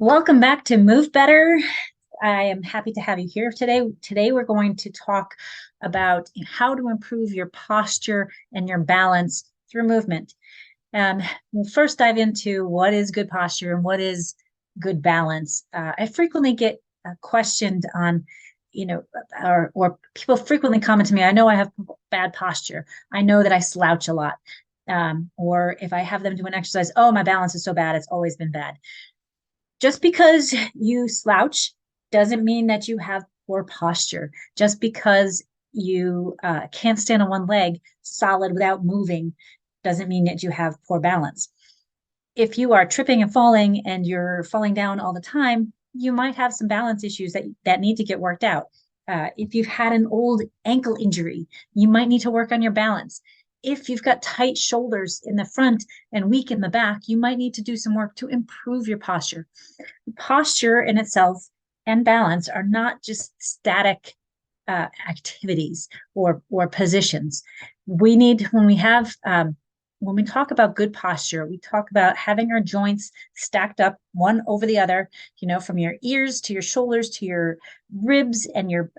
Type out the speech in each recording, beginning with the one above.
Welcome back to Move Better. I am happy to have you here today. Today, we're going to talk about how to improve your posture and your balance through movement. We'll first dive into what is good posture and what is good balance. I frequently get questioned on, or people frequently comment to me, I know I have bad posture. I know that I slouch a lot. Or if I have them do an exercise, oh, my balance is so bad, it's always been bad. Just because you slouch doesn't mean that you have poor posture. Just because you can't stand on one leg solid without moving doesn't mean that you have poor balance. If you are tripping and falling and you're falling down all the time, you might have some balance issues that need to get worked out. If you've had an old ankle injury, you might need to work on your balance. If you've got tight shoulders in the front and weak in the back, you might need to do some work to improve your posture. Posture in itself and balance are not just static activities or positions. We need when we talk about good posture, we talk about having our joints stacked up one over the other, from your ears to your shoulders to your ribs and your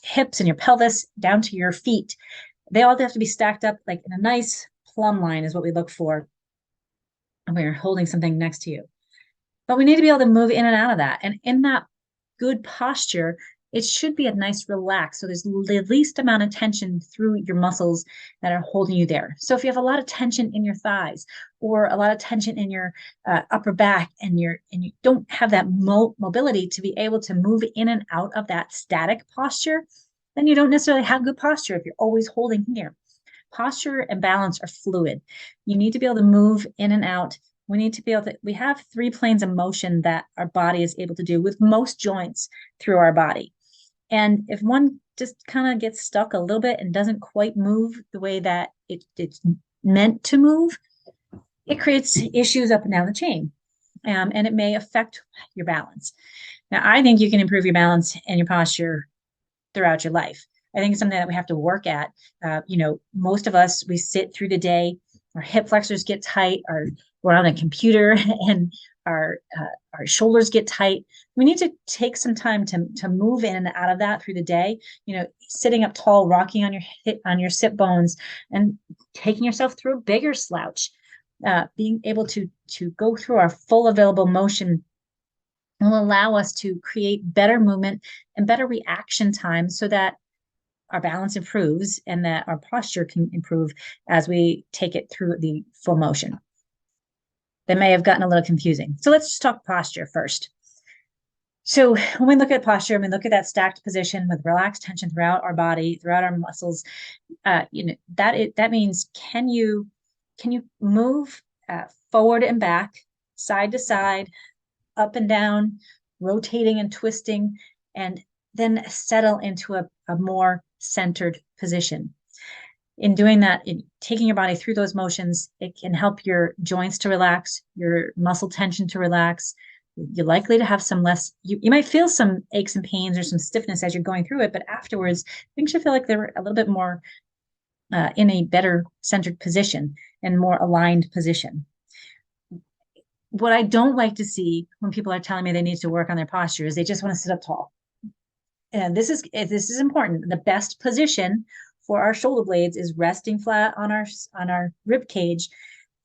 hips and your pelvis down to your feet. They all have to be stacked up like in a nice plumb line is what we look for when you're holding something next to you. But we need to be able to move in and out of that. And in that good posture, it should be a nice relax. So there's the least amount of tension through your muscles that are holding you there. So if you have a lot of tension in your thighs or a lot of tension in your upper back and you don't have that mobility to be able to move in and out of that static posture, then you don't necessarily have good posture if you're always holding here. Posture and balance are fluid. You need to be able to move in and out. We have three planes of motion that our body is able to do with most joints through our body. And if one just kind of gets stuck a little bit and doesn't quite move the way that it's meant to move, it creates issues up and down the chain. And it may affect your balance. Now, I think you can improve your balance and your posture throughout your life. I think it's something that we have to work at. Most of us, we sit through the day, our hip flexors get tight, we're on a computer and our shoulders get tight. We need to take some time to move in and out of that through the day. Sitting up tall, rocking on your sit bones, and taking yourself through a bigger slouch. Being able to go through our full available motion will allow us to create better movement and better reaction time so that our balance improves and that our posture can improve as we take it through the full motion. That may have gotten a little confusing. So let's just talk posture first. So when we look at posture, and we look at that stacked position with relaxed tension throughout our body, throughout our muscles, that means can you move forward and back, side to side, up and down, rotating and twisting, and then settle into a more centered position. In doing that, in taking your body through those motions, it can help your joints to relax, your muscle tension to relax. You're likely to have some less, you might feel some aches and pains or some stiffness as you're going through it, but afterwards, things should feel like they're a little bit more in a better centered position and more aligned position. What I don't like to see when people are telling me they need to work on their posture is they just want to sit up tall. And this is important. The best position for our shoulder blades is resting flat on our rib cage,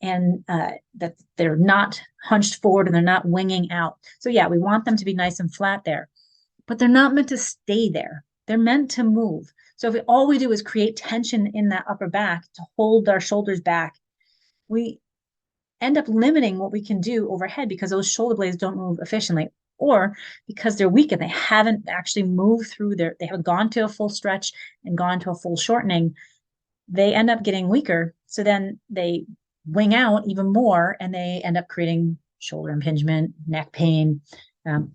and that they're not hunched forward and they're not winging out. So yeah, we want them to be nice and flat there, but they're not meant to stay there. They're meant to move. So if all we do is create tension in that upper back to hold our shoulders back, we end up limiting what we can do overhead because those shoulder blades don't move efficiently, or because they're weak and they haven't actually moved through they haven't gone to a full stretch and gone to a full shortening. They end up getting weaker. So then they wing out even more and they end up creating shoulder impingement, neck pain,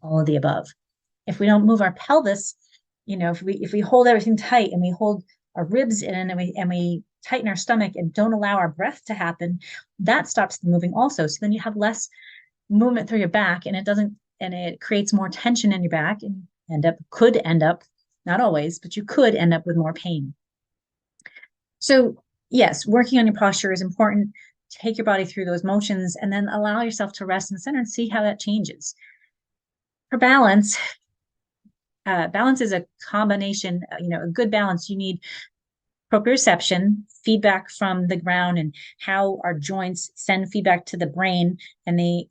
all of the above. If we don't move our pelvis, if we hold everything tight and we hold our ribs in and we tighten our stomach and don't allow our breath to happen, that stops the moving also. So then you have less movement through your back, and it creates more tension in your back and could end up, not always, but you could end up with more pain. So yes, working on your posture is important. take your body through those motions and then allow yourself to rest in the center and see how that changes. For balance, balance is a combination, a good balance. You need proprioception, feedback from the ground, and how our joints send feedback to the brain and the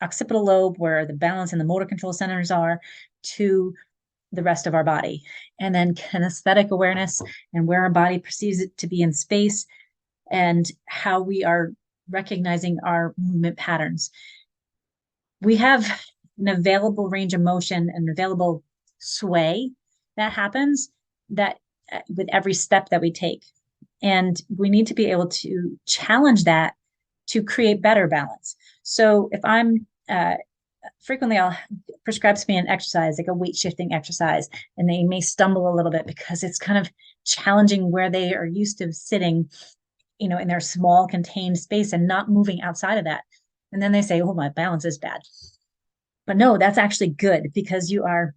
occipital lobe, where the balance and the motor control centers are, to the rest of our body. And then kinesthetic awareness and where our body perceives it to be in space, and how we are recognizing our movement patterns. We have an available range of motion and available sway that happens that with every step that we take. And we need to be able to challenge that to create better balance. So if I'm frequently I'll prescribe somebody an exercise, like a weight shifting exercise, and they may stumble a little bit because it's kind of challenging where they are used to sitting, in their small contained space and not moving outside of that. And then they say, oh, my balance is bad. But no, that's actually good, because you are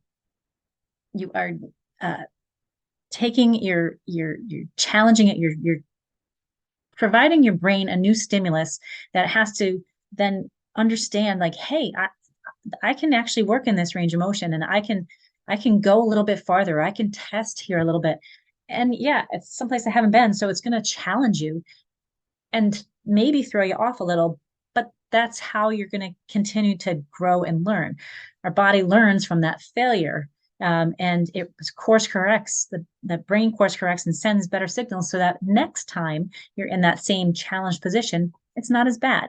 taking you're challenging it, you're providing your brain a new stimulus that has to then understand, like, hey, I can actually work in this range of motion, and I can go a little bit farther. I can test here a little bit. And yeah, it's someplace I haven't been, so it's going to challenge you and maybe throw you off a little, but that's how you're going to continue to grow and learn. Our body learns from that failure. And it course corrects, the brain course corrects and sends better signals, so that next time you're in that same challenged position, it's not as bad.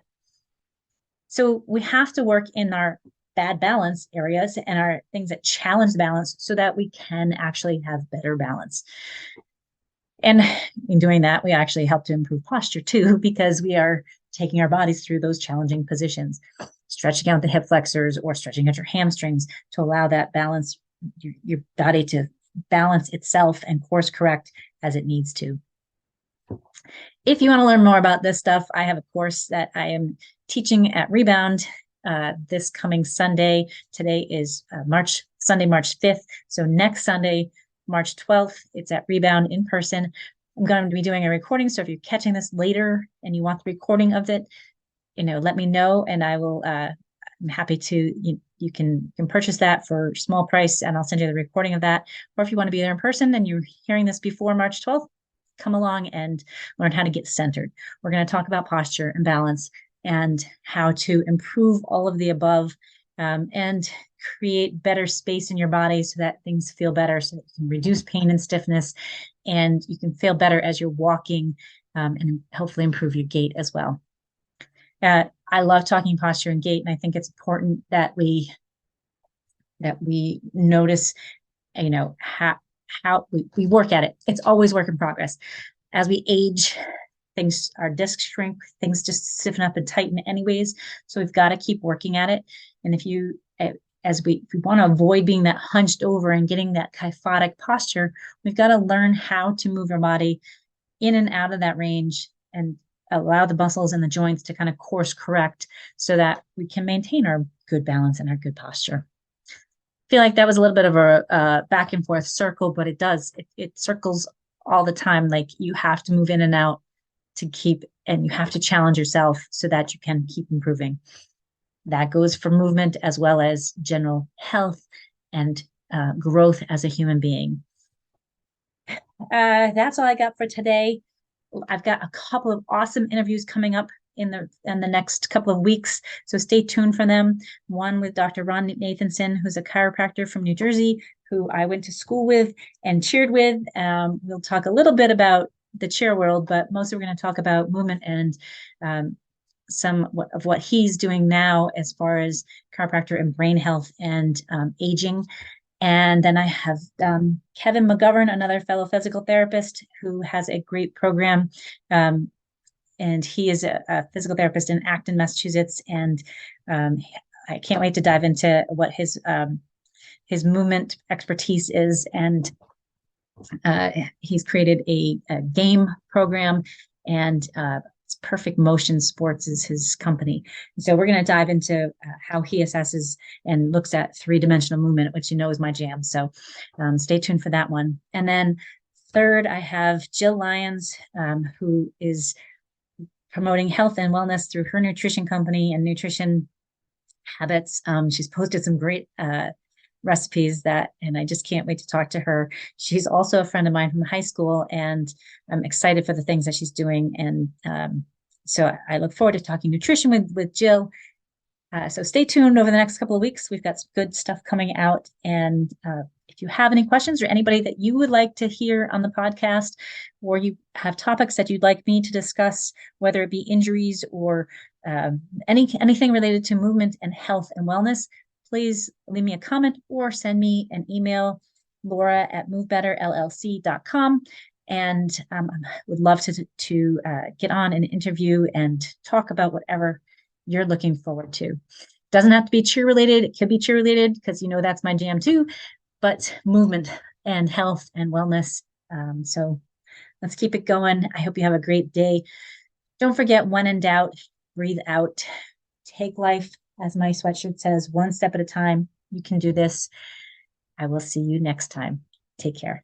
So we have to work in our bad balance areas and our things that challenge the balance, so that we can actually have better balance. And in doing that, we actually help to improve posture too, because we are taking our bodies through those challenging positions, stretching out the hip flexors or stretching out your hamstrings to allow that balance, your body to balance itself and course correct as it needs to. If you want to learn more about this stuff, I have a course that I am teaching at Rebound this coming Sunday. Today is Sunday, March 5th. So next Sunday, March 12th, it's at Rebound in person. I'm going to be doing a recording. So if you're catching this later and you want the recording of it, let me know, and I will, I'm happy to, you can purchase that for a small price, and I'll send you the recording of that. Or if you want to be there in person and you're hearing this before March 12th, come along and learn how to get centered. We're going to talk about posture and balance and how to improve all of the above, and create better space in your body so that things feel better, so that you can reduce pain and stiffness, and you can feel better as you're walking, and hopefully improve your gait as well. I love talking posture and gait, and I think it's important that we notice, how we work at it. It's always work in progress. As we age, our discs shrink, things just stiffen up and tighten anyways. So we've got to keep working at it. And if we want to avoid being that hunched over and getting that kyphotic posture, we've got to learn how to move our body in and out of that range and allow the muscles and the joints to kind of course correct, so that we can maintain our good balance and our good posture. I feel like that was a little bit of a back and forth circle, but it circles all the time. Like, you have to move in and out and you have to challenge yourself so that you can keep improving. That goes for movement as well as general health and growth as a human being. That's all I got for today. I've got a couple of awesome interviews coming up in the next couple of weeks, so stay tuned for them. One with Dr. Ron Nathanson, who's a chiropractor from New Jersey, who I went to school with and cheered with. We'll talk a little bit about the cheer world, but mostly we're going to talk about movement and some of what he's doing now as far as chiropractor and brain health and aging. And then I have Kevin McGovern, another fellow physical therapist who has a great program. And he is a physical therapist in Acton, Massachusetts. And I can't wait to dive into what his movement expertise is. And he's created a game program, and Perfect Motion Sports is his company. And so we're going to dive into how he assesses and looks at three-dimensional movement, which is my jam. So stay tuned for that one. And then third, I have Jill Lyons, who is promoting health and wellness through her nutrition company and nutrition habits. She's posted some great recipes and I just can't wait to talk to her. She's also a friend of mine from high school, and I'm excited for the things that she's doing. And so I look forward to talking nutrition with Jill. So stay tuned over the next couple of weeks. We've got some good stuff coming out. And if you have any questions or anybody that you would like to hear on the podcast, or you have topics that you'd like me to discuss, whether it be injuries or anything related to movement and health and wellness, please leave me a comment or send me an email, laura@movebetterllc.com. And I would love to get on an interview and talk about whatever you're looking forward to. Doesn't have to be cheer related. It could be cheer related because that's my jam too, but movement and health and wellness. So let's keep it going. I hope you have a great day. Don't forget, when in doubt, breathe out. Take life, as my sweatshirt says, one step at a time. You can do this. I will see you next time. Take care.